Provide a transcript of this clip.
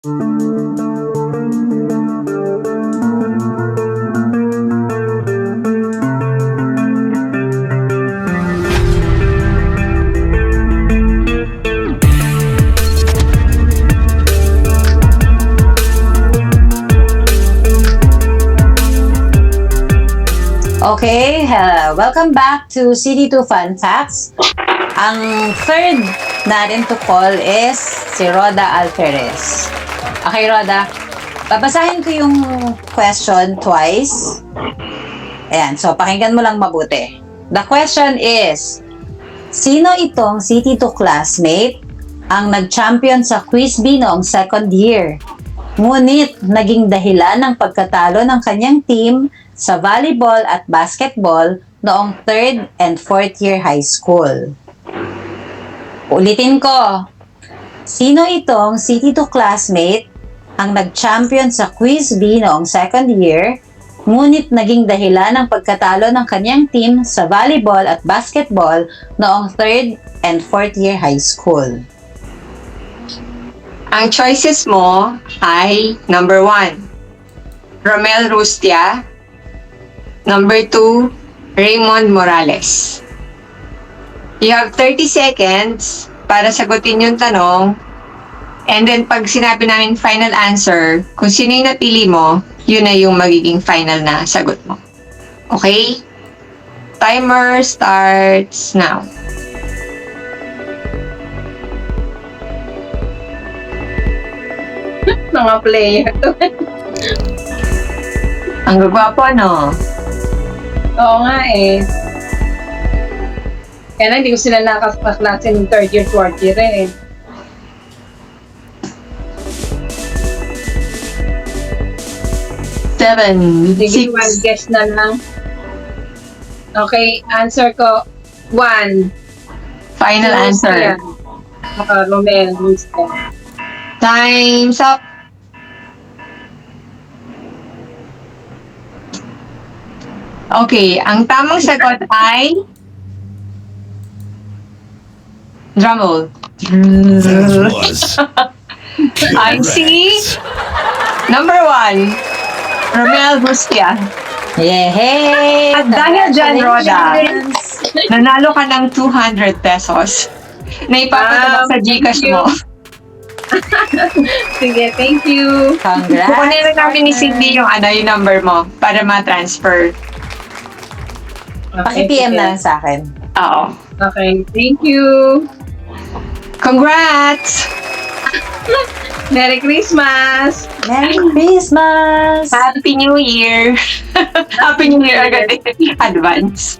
Okay, hello. Welcome back to CD2 Fun Facts. Ang third natin to call is si Roda Alferez. Okay, Roda. Babasahin ko yung question twice. Ayan, so pakinggan mo lang mabuti. The question is, sino itong CD2 classmate ang nag-champion sa Quiz Bee noong second year? Ngunit naging dahilan ng pagkatalo ng kanyang team sa volleyball at basketball noong 3rd and 4th year high school. Ulitin ko, sino itong CD2 classmate ang nag-champion sa Quiz Bee noong second year, ngunit naging dahilan ng pagkatalo ng kanyang team sa volleyball at basketball noong 3rd and 4th year high school? Ang choices mo ay number 1, Romel Rustia. Number 2, Raymond Morales. You have 30 seconds para sagutin yung tanong. And then pag sinabi namin final answer, kung sino yung napili mo, yun na yung magiging final na sagot mo. Okay? Timer starts now. Mga player to. Ang gagwapo, no? Oo nga eh. Kaya lang, hindi ko sila nakaklase ng third year, fourth year eh. Sige, 7, 6, one guess na lang. Okay, answer ko, 1. final answer. Romel Rustia. Time's up. Okay, ang tamang sagot ay drumroll. That was Ay si number 1, Romel Rustia. Yehey! At dahil dyan, Roda, Congratulations! nanalo ka ng 200 pesos na ipapadala sa Gcash mo. Sige, thank you. Congrats! Kukunin na namin ni Cindy yung yung number mo para ma-transfer. Paki-PM na lang sa akin. Oo. Okay, thank you. Congrats! Merry Christmas! Merry Christmas! Happy New Year! Happy New Year agad. Advance.